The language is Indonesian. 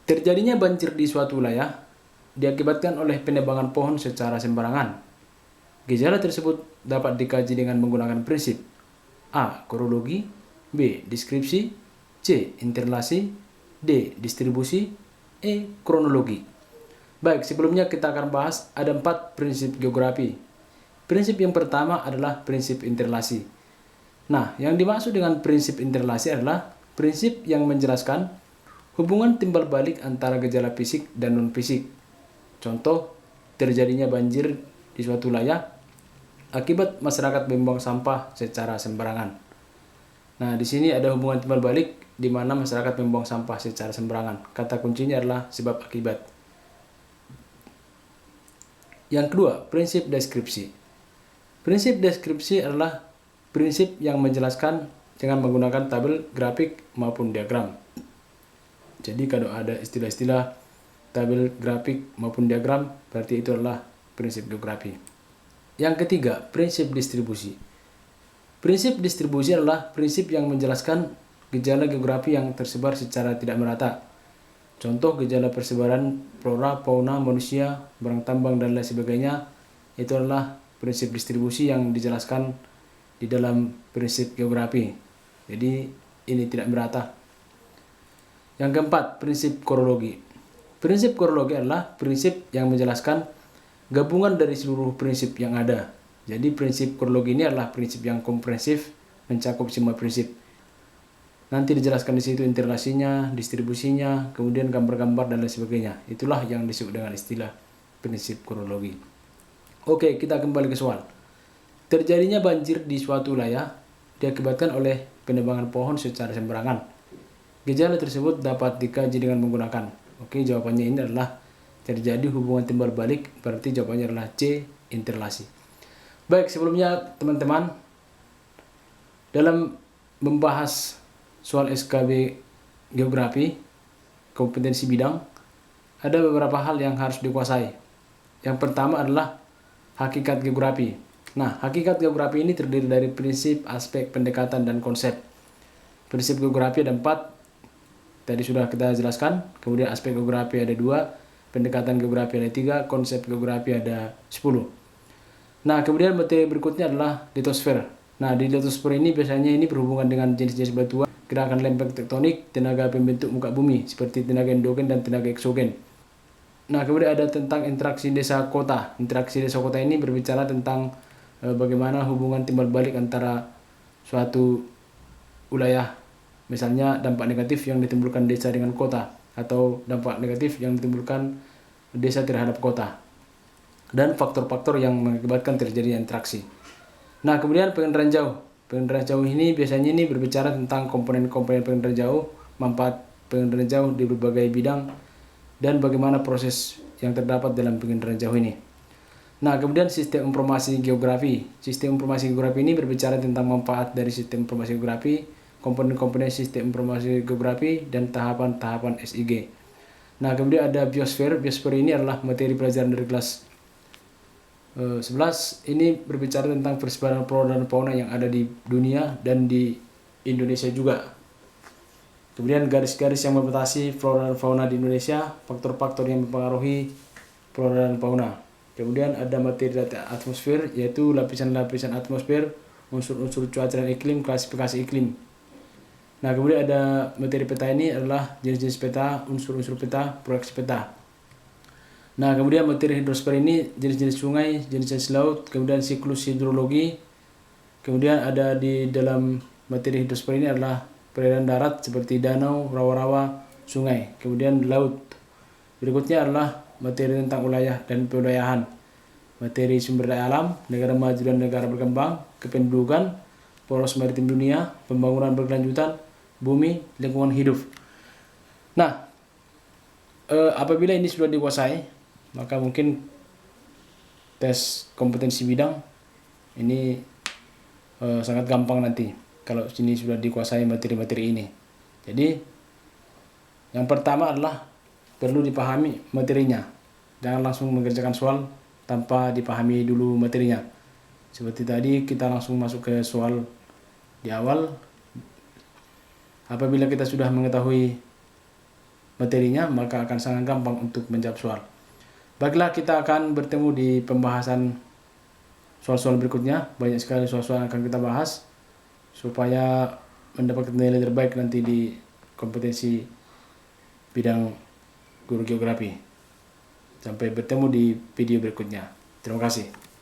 Terjadinya banjir di suatu wilayah diakibatkan oleh penebangan pohon secara sembarangan. Gejala tersebut dapat dikaji dengan menggunakan prinsip A. Korologi, B. Deskripsi, C. Interlasi, D. Distribusi, E. Kronologi. Baik, sebelumnya kita akan bahas ada 4 prinsip geografi. Prinsip yang pertama adalah prinsip interlasi. Nah, yang dimaksud dengan prinsip interlasi adalah prinsip yang menjelaskan hubungan timbal balik antara gejala fisik dan non-fisik. Contoh, terjadinya banjir di suatu wilayah akibat masyarakat membuang sampah secara sembarangan. Nah, di sini ada hubungan timbal balik di mana masyarakat membuang sampah secara sembarangan. Kata kuncinya adalah sebab akibat. Yang kedua, prinsip deskripsi. Prinsip deskripsi adalah prinsip yang menjelaskan dengan menggunakan tabel, grafik, maupun diagram. Jadi kalau ada istilah-istilah tabel, grafik, maupun diagram, berarti itu adalah prinsip geografi. Yang ketiga, prinsip distribusi. Prinsip distribusi adalah prinsip yang menjelaskan gejala geografi yang tersebar secara tidak merata. Contoh gejala persebaran flora, fauna, manusia, barang tambang, dan lain sebagainya, itu adalah prinsip distribusi yang dijelaskan di dalam prinsip geografi. Jadi ini tidak merata. Yang keempat, prinsip korologi. Prinsip korologi adalah prinsip yang menjelaskan gabungan dari seluruh prinsip yang ada. Jadi prinsip korologi ini adalah prinsip yang komprehensif, mencakup semua prinsip. Nanti dijelaskan di situ interlasinya, distribusinya, kemudian gambar-gambar dan lain sebagainya. Itulah yang disebut dengan istilah prinsip korologi. Oke, kita kembali ke soal. Terjadinya banjir di suatu wilayah diakibatkan oleh penebangan pohon secara sembarangan. Gejala tersebut dapat dikaji dengan menggunakan. Oke, jawabannya ini adalah terjadi hubungan timbal balik, berarti jawabannya adalah C, interlasi. Baik, sebelumnya teman-teman, dalam membahas soal SKB geografi, kompetensi bidang, ada beberapa hal yang harus dikuasai. Yang pertama adalah hakikat geografi. Nah, hakikat geografi ini terdiri dari prinsip, aspek, pendekatan, dan konsep. Prinsip geografi ada 4, tadi sudah kita jelaskan. Kemudian aspek geografi ada 2, pendekatan geografi ada 3, konsep geografi ada 10. Nah, kemudian materi berikutnya adalah litosfer. Nah, di litosfer ini biasanya ini berhubungan dengan jenis-jenis batuan, gerakan lempeng tektonik, tenaga pembentuk muka bumi seperti tenaga endogen dan tenaga eksogen. Nah, kemudian ada tentang interaksi desa kota. Interaksi desa kota ini berbicara tentang bagaimana hubungan timbal balik antara suatu wilayah. Misalnya dampak negatif yang ditimbulkan desa dengan kota, atau dampak negatif yang ditimbulkan desa terhadap kota, dan faktor-faktor yang mengakibatkan terjadinya interaksi. Nah, kemudian pengendaraan jauh. Pengendaraan jauh ini biasanya ini berbicara tentang komponen-komponen pengendaraan jauh, manfaat pengendaraan jauh di berbagai bidang, dan bagaimana proses yang terdapat dalam pengendaraan jauh ini. Nah, kemudian sistem informasi geografi. Sistem informasi geografi ini berbicara tentang manfaat dari sistem informasi geografi, komponen-komponen sistem informasi geografi, dan tahapan-tahapan SIG. Nah, kemudian ada biosfer. Biosfer ini adalah materi pelajaran dari kelas 11. Ini berbicara tentang persebaran flora dan fauna yang ada di dunia dan di Indonesia juga. Kemudian garis-garis yang membatasi flora dan fauna di Indonesia, faktor-faktor yang mempengaruhi flora dan fauna. Kemudian ada materi data atmosfer, yaitu lapisan-lapisan atmosfer, unsur-unsur cuaca dan iklim, klasifikasi iklim. Nah, kemudian ada materi peta, ini adalah jenis-jenis peta, unsur-unsur peta, proyeksi peta. Nah, kemudian materi hidrosfer ini jenis-jenis sungai, jenis-jenis laut, kemudian siklus hidrologi. Kemudian ada di dalam materi hidrosfer ini adalah peredaran darat seperti danau, rawa-rawa, sungai. Kemudian laut. Berikutnya adalah materi tentang wilayah dan pewilayahan. Materi sumber daya alam, negara maju dan negara berkembang, kependudukan, poros maritim dunia, pembangunan berkelanjutan, bumi, lingkungan hidup. Nah, apabila ini sudah dikuasai, maka mungkin tes kompetensi bidang ini sangat gampang nanti kalau sini sudah dikuasai materi-materi ini. Jadi yang pertama adalah perlu dipahami materinya. Jangan langsung mengerjakan soal tanpa dipahami dulu materinya. Seperti tadi kita langsung masuk ke soal di awal. Apabila kita sudah mengetahui materinya, maka akan sangat gampang untuk menjawab soal. Baiklah, kita akan bertemu di pembahasan soal-soal berikutnya. Banyak sekali soal-soal yang akan kita bahas supaya mendapatkan nilai terbaik nanti di kompetensi bidang guru geografi. Sampai bertemu di video berikutnya. Terima kasih.